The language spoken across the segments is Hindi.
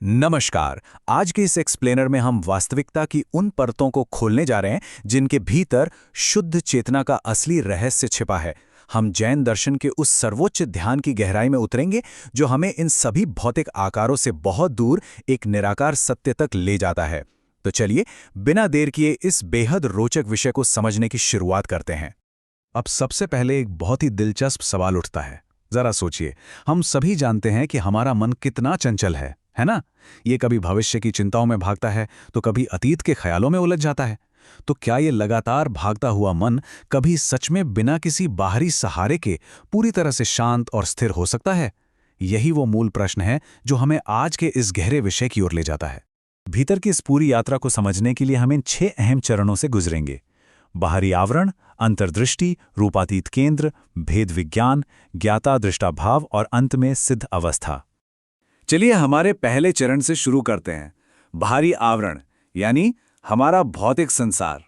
नमस्कार। आज के इस एक्सप्लेनर में हम वास्तविकता की उन परतों को खोलने जा रहे हैं जिनके भीतर शुद्ध चेतना का असली रहस्य छिपा है। हम जैन दर्शन के उस सर्वोच्च ध्यान की गहराई में उतरेंगे जो हमें इन सभी भौतिक आकारों से बहुत दूर एक निराकार सत्य तक ले जाता है। तो चलिए, बिना देर किए इस बेहद रोचक विषय को समझने की शुरुआत करते हैं। अब सबसे पहले एक बहुत ही दिलचस्प सवाल उठता है। जरा सोचिए, हम सभी जानते हैं कि हमारा मन कितना चंचल है ना? ये कभी भविष्य की चिंताओं में भागता है तो कभी अतीत के ख्यालों में उलझ जाता है। तो क्या ये लगातार भागता हुआ मन कभी सच में बिना किसी बाहरी सहारे के पूरी तरह से शांत और स्थिर हो सकता है? यही वो मूल प्रश्न है जो हमें आज के इस गहरे विषय की ओर ले जाता है। भीतर की इस पूरी यात्रा को समझने के लिए हम इन 6 अहम चरणों से गुजरेंगे। बाहरी आवरण, अंतर्दृष्टि, रूपातीत केंद्र, भेद विज्ञान, ज्ञाता दृष्टाभाव और अंत में सिद्ध अवस्था। चलिए हमारे पहले चरण से शुरू करते हैं। बाहरी आवरण यानी हमारा भौतिक संसार।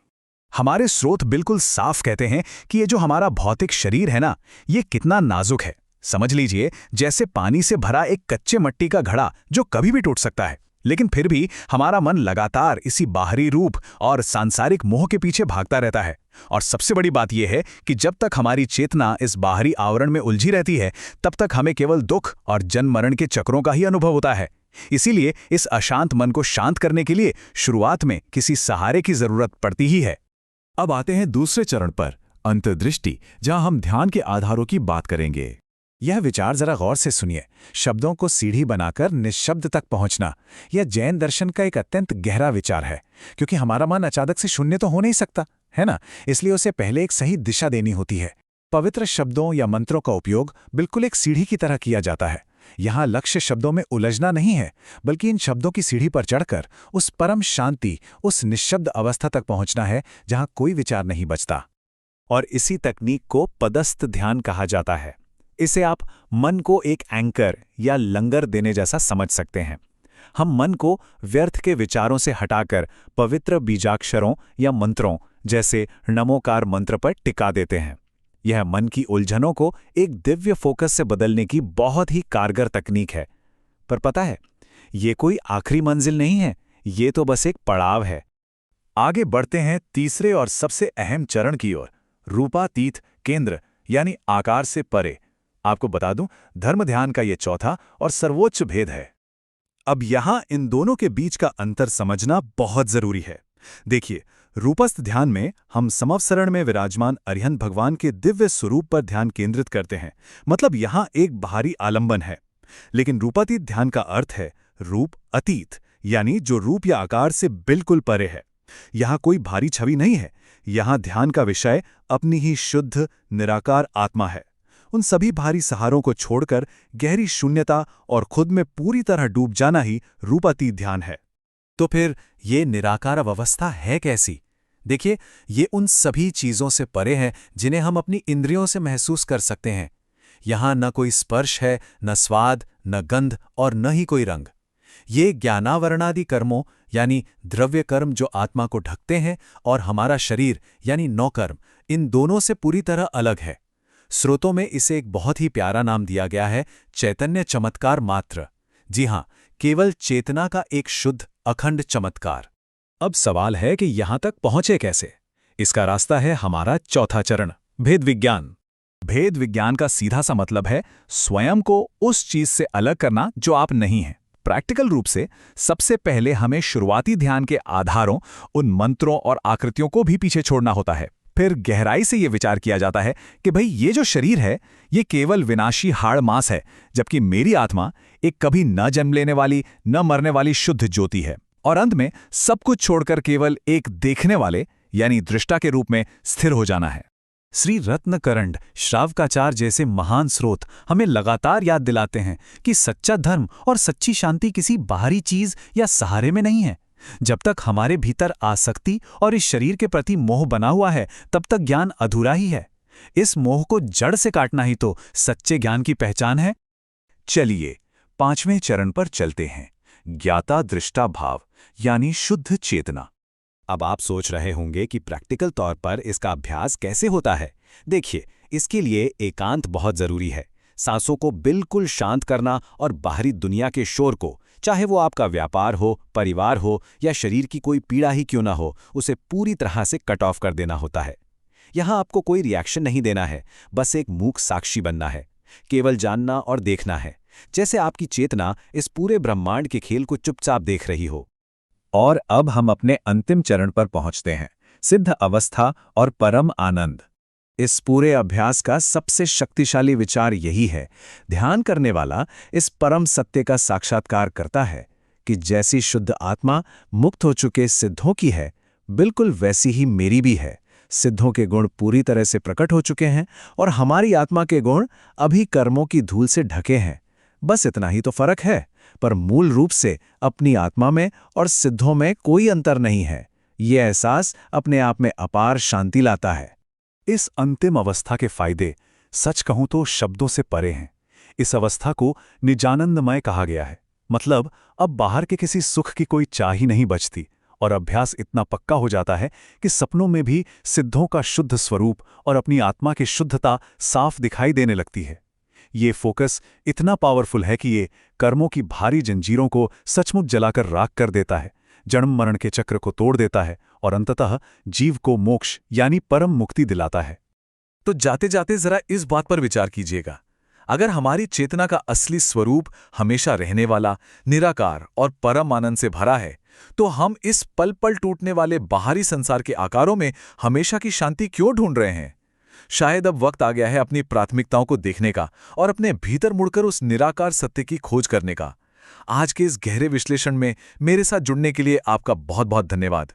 हमारे स्रोत बिल्कुल साफ कहते हैं कि ये जो हमारा भौतिक शरीर है ना, ये कितना नाजुक है। समझ लीजिए जैसे पानी से भरा एक कच्चे मिट्टी का घड़ा जो कभी भी टूट सकता है। लेकिन फिर भी हमारा मन लगातार इसी बाहरी रूप और सांसारिक मोह के पीछे भागता रहता है। और सबसे बड़ी बात यह है कि जब तक हमारी चेतना इस बाहरी आवरण में उलझी रहती है, तब तक हमें केवल दुख और जन्म मरण के चक्रों का ही अनुभव होता है। इसीलिए इस अशांत मन को शांत करने के लिए शुरुआत में किसी सहारे की जरूरत पड़ती ही है। अब आते हैं दूसरे चरण पर, अंतर्दृष्टि, जहां हम ध्यान के आधारों की बात करेंगे। यह विचार जरा गौर से सुनिए। शब्दों को सीढ़ी बनाकर निःशब्द तक पहुंचना, यह जैन दर्शन का एक अत्यंत गहरा विचार है। क्योंकि हमारा मन अचानक से शून्य तो हो नहीं सकता, है ना? इसलिए उसे पहले एक सही दिशा देनी होती है। पवित्र शब्दों या मंत्रों का उपयोग बिल्कुल एक सीढ़ी की तरह किया जाता है। यहाँ लक्ष्य शब्दों में उलझना नहीं है, बल्कि इन शब्दों की सीढ़ी पर चढ़कर उस परम शांति, उस निःशब्द अवस्था तक पहुंचना है जहाँ कोई विचार नहीं बचता। और इसी तकनीक को पदस्थ ध्यान कहा जाता है। इसे आप मन को एक एंकर या लंगर देने जैसा समझ सकते हैं। हम मन को व्यर्थ के विचारों से हटाकर पवित्र बीजाक्षरों या मंत्रों जैसे नमोकार मंत्र पर टिका देते हैं। यह मन की उलझनों को एक दिव्य फोकस से बदलने की बहुत ही कारगर तकनीक है। पर पता है, ये कोई आखिरी मंजिल नहीं है, ये तो बस एक पड़ाव है। आगे बढ़ते हैं तीसरे और सबसे अहम चरण की ओर, रूपातीत केंद्र यानी आकार से परे। आपको बता दूं, धर्म ध्यान का यह चौथा और सर्वोच्च भेद है। अब यहां इन दोनों के बीच का अंतर समझना बहुत जरूरी है। देखिए, रूपस्थ ध्यान में हम समवसरण में विराजमान अरिहंत भगवान के दिव्य स्वरूप पर ध्यान केंद्रित करते हैं। मतलब यहां एक बाहरी आलंबन है। लेकिन रूपातीत ध्यान का अर्थ है रूप अतीत, यानी जो रूप या आकार से बिल्कुल परे है। यहां कोई भारी छवि नहीं है। यहां ध्यान का विषय अपनी ही शुद्ध निराकार आत्मा है। उन सभी भारी सहारों को छोड़कर गहरी शून्यता और खुद में पूरी तरह डूब जाना ही रूपातीत ध्यान है। तो फिर ये निराकार अवस्था है कैसी? देखिए, ये उन सभी चीजों से परे है जिन्हें हम अपनी इंद्रियों से महसूस कर सकते हैं। यहां न कोई स्पर्श है, न स्वाद, न गंध और न ही कोई रंग। ये ज्ञानावरणादि कर्मों यानी द्रव्य कर्म जो आत्मा को ढकते हैं, और हमारा शरीर यानी नौकर्म, इन दोनों से पूरी तरह अलग है। स्रोतों में इसे एक बहुत ही प्यारा नाम दिया गया है, चैतन्य चमत्कार मात्र। जी हां, केवल चेतना का एक शुद्ध अखंड चमत्कार। अब सवाल है कि यहां तक पहुंचे कैसे? इसका रास्ता है हमारा चौथा चरण, भेद विज्ञान। भेद विज्ञान का सीधा सा मतलब है स्वयं को उस चीज से अलग करना जो आप नहीं हैं। प्रैक्टिकल रूप से सबसे पहले हमें शुरुआती ध्यान के आधारों, उन मंत्रों और आकृतियों को भी पीछे छोड़ना होता है। फिर गहराई से यह विचार किया जाता है कि भाई, ये जो शरीर है ये केवल विनाशी हाड़ मांस है, जबकि मेरी आत्मा एक कभी न जन्म लेने वाली, न मरने वाली शुद्ध ज्योति है। और अंत में सब कुछ छोड़कर केवल एक देखने वाले यानी दृष्टा के रूप में स्थिर हो जाना है। श्री रत्नकरंड, श्रावकाचार्य जैसे महान स्रोत हमें लगातार याद दिलाते हैं कि सच्चा धर्म और सच्ची शांति किसी बाहरी चीज या सहारे में नहीं है। जब तक हमारे भीतर आसक्ति और इस शरीर के प्रति मोह बना हुआ है, तब तक ज्ञान अधूरा ही है। इस मोह को जड़ से काटना ही तो सच्चे ज्ञान की पहचान है। चलिए 5वें चरण पर चलते हैं, ज्ञाता दृष्टा भाव यानी शुद्ध चेतना। अब आप सोच रहे होंगे कि प्रैक्टिकल तौर पर इसका अभ्यास कैसे होता है। देखिए, इसके लिए एकांत बहुत जरूरी है। सांसों को बिल्कुल शांत करना और बाहरी दुनिया के शोर को चाहे वो आपका व्यापार हो, परिवार हो या शरीर की कोई पीड़ा ही क्यों ना हो, उसे पूरी तरह से कट ऑफ कर देना होता है। यहाँ आपको कोई रिएक्शन नहीं देना है, बस एक मूक साक्षी बनना है, केवल जानना और देखना है, जैसे आपकी चेतना इस पूरे ब्रह्मांड के खेल को चुपचाप देख रही हो। और अब हम अपने अंतिम चरण पर पहुंचते हैं, सिद्ध अवस्था और परम आनंद। इस पूरे अभ्यास का सबसे शक्तिशाली विचार यही है, ध्यान करने वाला इस परम सत्य का साक्षात्कार करता है कि जैसी शुद्ध आत्मा मुक्त हो चुके सिद्धों की है, बिल्कुल वैसी ही मेरी भी है। सिद्धों के गुण पूरी तरह से प्रकट हो चुके हैं और हमारी आत्मा के गुण अभी कर्मों की धूल से ढके हैं। बस इतना ही तो फर्क है, पर मूल रूप से अपनी आत्मा में और सिद्धों में कोई अंतर नहीं है। ये एहसास अपने आप में अपार शांति लाता है। इस अंतिम अवस्था के फायदे सच कहूं तो शब्दों से परे हैं। इस अवस्था को निजानंदमय कहा गया है, मतलब अब बाहर के किसी सुख की कोई चाह ही नहीं बचती और अभ्यास इतना पक्का हो जाता है कि सपनों में भी सिद्धों का शुद्ध स्वरूप और अपनी आत्मा की शुद्धता साफ दिखाई देने लगती है। ये फोकस इतना पावरफुल है कि ये कर्मों की भारी जंजीरों को सचमुच जलाकर राख कर देता है, जन्म मरण के चक्र को तोड़ देता है और अंततः जीव को मोक्ष यानी परम मुक्ति दिलाता है। तो जाते जाते जरा इस बात पर विचार कीजिएगा, अगर हमारी चेतना का असली स्वरूप हमेशा रहने वाला, निराकार और परम आनंद से भरा है, तो हम इस पल पल टूटने वाले बाहरी संसार के आकारों में हमेशा की शांति क्यों ढूंढ रहे हैं? शायद अब वक्त आ गया है अपनी प्राथमिकताओं को देखने का और अपने भीतर मुड़कर उस निराकार सत्य की खोज करने का। आज के इस गहरे विश्लेषण में मेरे साथ जुड़ने के लिए आपका बहुत बहुत धन्यवाद।